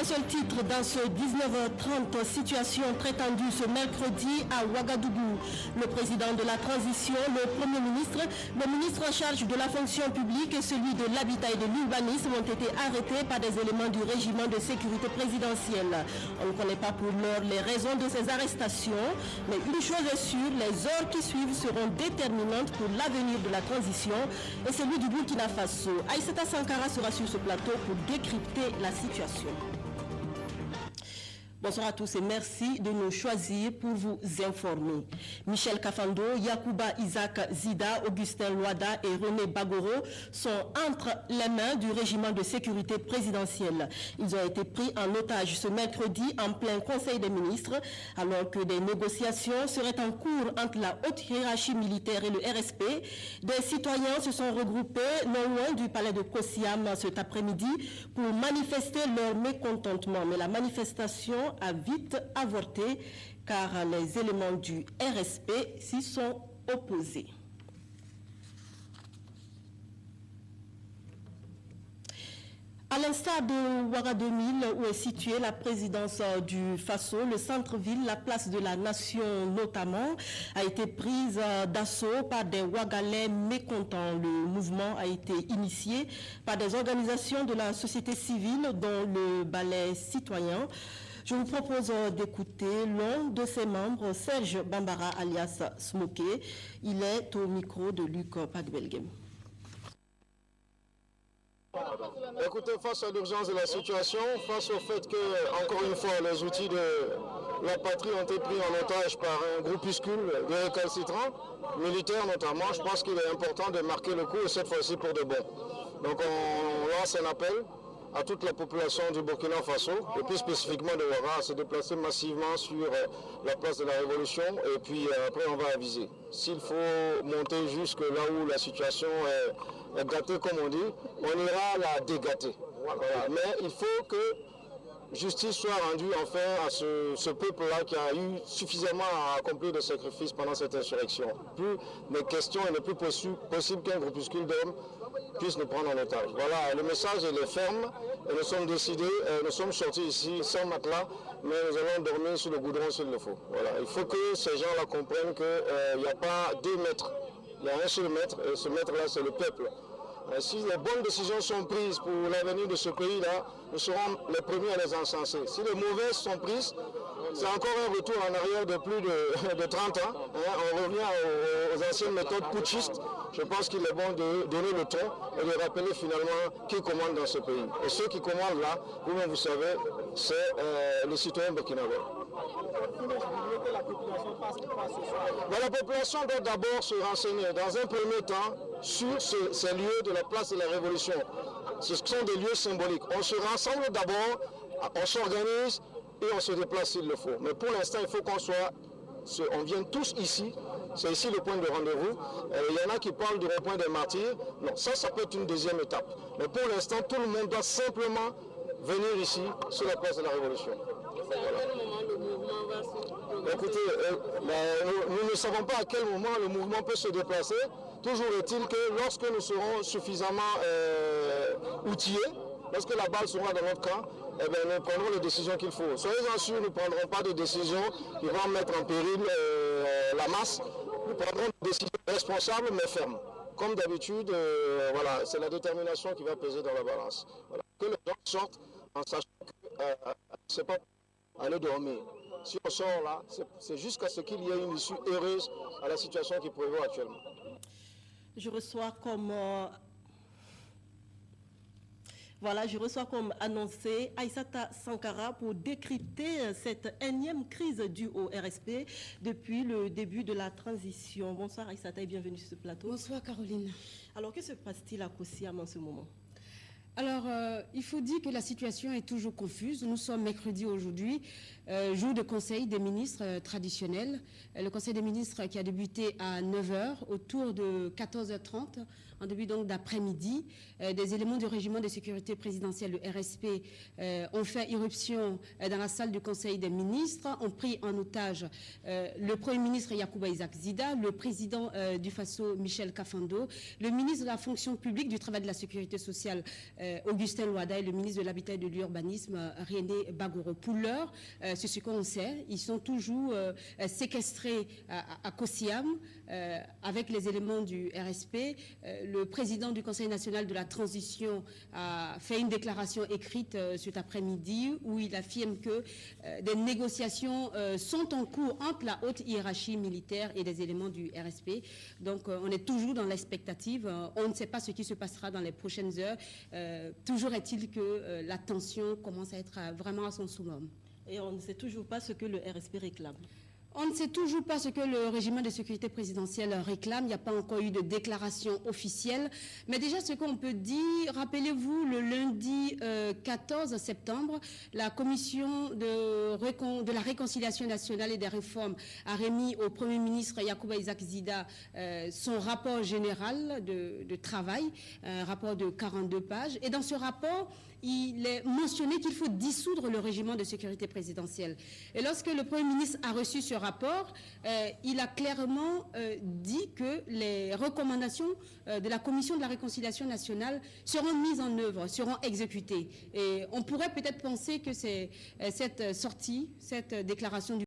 seul titre dans ce 19h30, situation très tendue ce mercredi à Ouagadougou. Le président de la transition, le Premier ministre, le ministre en charge de la fonction publique et celui de l'habitat et de l'urbanisme ont été arrêtés par des éléments du régiment de sécurité présidentielle. On ne connaît pas pour l'heure les raisons de ces arrestations, mais une chose est sûre, les heures qui suivent seront déterminantes pour l'avenir de la transition et celui du Burkina Faso. Aïssata Sankara sera sur ce plateau pour décrypter la situation. Bonsoir à tous et merci de nous choisir pour vous informer. Michel Kafando, Yacouba Isaac Zida, Augustin Loada et René Bagoro sont entre les mains du régiment de sécurité présidentielle. Ils ont été pris en otage ce mercredi en plein Conseil des ministres, alors que des négociations seraient en cours entre la haute hiérarchie militaire et le RSP. Des citoyens se sont regroupés non loin du palais de Kosiam cet après-midi pour manifester leur mécontentement. Mais la manifestation a vite avorté car les éléments du RSP s'y sont opposés. À l'instar de Ouara 2000, où est située la présidence du Faso, le centre-ville, la place de la Nation notamment, a été prise d'assaut par des Ouagalais mécontents. Le mouvement a été initié par des organisations de la société civile, dont le Balai citoyen. Je vous propose d'écouter l'un de ses membres, Serge Bambara alias Smoké. Il est au micro de Luc Padbelgem. Écoutez, face à l'urgence de la situation, face au fait que, encore une fois, les outils de la patrie ont été pris en otage par un groupuscule de récalcitrants, militaires notamment, je pense qu'il est important de marquer le coup et cette fois-ci pour de bon. Donc on lance un appel à toute la population du Burkina Faso, et plus spécifiquement de Ouara, à se déplacer massivement sur la place de la Révolution, et puis après on va aviser. S'il faut monter jusque là où la situation est gâtée, comme on dit, on ira la dégâter. Voilà. Mais il faut que justice soit rendue enfin à ce peuple-là qui a eu suffisamment à accomplir de sacrifices pendant cette insurrection. Plus de questions, il n'est plus possible qu'un groupuscule d'hommes puisse nous prendre en otage. Voilà, le message il est ferme et nous sommes décidés, nous sommes sortis ici sans matelas, mais nous allons dormir sur le goudron s'il le faut. Voilà, il faut que ces gens-là comprennent qu'il n'y a pas deux maîtres, il y a un seul maître et ce maître-là c'est le peuple. Si les bonnes décisions sont prises pour l'avenir de ce pays-là, nous serons les premiers à les encenser. Si les mauvaises sont prises, c'est encore un retour en arrière de plus de 30 ans. On revient aux anciennes méthodes putschistes. Je pense qu'il est bon de donner le ton et de rappeler finalement qui commande dans ce pays. Et ceux qui commandent là, vous-même vous savez, c'est les citoyens burkinabés. La population doit d'abord se renseigner dans un premier temps sur ces lieux de la place de la Révolution. Ce sont des lieux symboliques. On se rassemble d'abord, on s'organise et on se déplace s'il le faut. Mais pour l'instant, il faut on vient tous ici. C'est ici le point de rendez-vous. Il y en a qui parlent du rond-point des martyrs. Non, ça peut être une deuxième étape. Mais pour l'instant, tout le monde doit simplement venir ici, sur la place de la Révolution. C'est à quel moment le mouvement va se... Écoutez, nous ne savons pas à quel moment le mouvement peut se déplacer. Toujours est-il que lorsque nous serons suffisamment outillés, lorsque la balle sera dans notre camp, eh bien, nous prendrons les décisions qu'il faut. Soyez-en sûrs, nous ne prendrons pas de décisions qui vont mettre en péril la masse. Nous prendrons des décisions responsables mais fermes. Comme d'habitude, voilà, c'est la détermination qui va peser dans la balance. Voilà. Que les gens sortent en sachant que c'est pas aller dormir. Si on sort là, c'est jusqu'à ce qu'il y ait une issue heureuse à la situation qui prévaut actuellement. Je reçois comme annoncé Aïssata Sankara pour décrypter cette énième crise due au RSP depuis le début de la transition. Bonsoir Aïssata et bienvenue sur ce plateau. Bonsoir Caroline. Alors que se passe-t-il à Kosiam en ce moment? Alors, il faut dire que la situation est toujours confuse. Nous sommes mercredi aujourd'hui, jour de conseil des ministres traditionnels. Le conseil des ministres qui a débuté à 9h, autour de 14h30, en début donc d'après-midi. Des éléments du régiment de sécurité présidentielle, le RSP, ont fait irruption dans la salle du Conseil des ministres, ont pris en otage le Premier ministre Yacouba Isaac Zida, le président du FASO Michel Kafando, le ministre de la fonction publique, du travail et de la sécurité sociale Augustin Louada et le ministre de l'Habitat et de l'Urbanisme René Bagoro. Pour l'heure, c'est ce qu'on sait, ils sont toujours séquestrés à Kosiam avec les éléments du RSP. Le président du Conseil national de la transition a fait une déclaration écrite cet après-midi où il affirme que des négociations sont en cours entre la haute hiérarchie militaire et des éléments du RSP. Donc on est toujours dans l'expectative. On ne sait pas ce qui se passera dans les prochaines heures. Toujours est-il que la tension commence à être vraiment à son summum. Et on ne sait toujours pas ce que le RSP réclame. On ne sait toujours pas ce que le régiment de sécurité présidentielle réclame. Il n'y a pas encore eu de déclaration officielle. Mais déjà, ce qu'on peut dire, rappelez-vous, le lundi 14 septembre, la commission de la réconciliation nationale et des réformes a remis au Premier ministre Yacouba Isaac Zida son rapport général de travail, un rapport de 42 pages. Et dans ce rapport, il est mentionné qu'il faut dissoudre le régiment de sécurité présidentielle. Et lorsque le Premier ministre a reçu ce rapport, il a clairement dit que les recommandations de la Commission de la réconciliation nationale seront mises en œuvre, seront exécutées. Et on pourrait peut-être penser que c'est cette sortie, cette déclaration du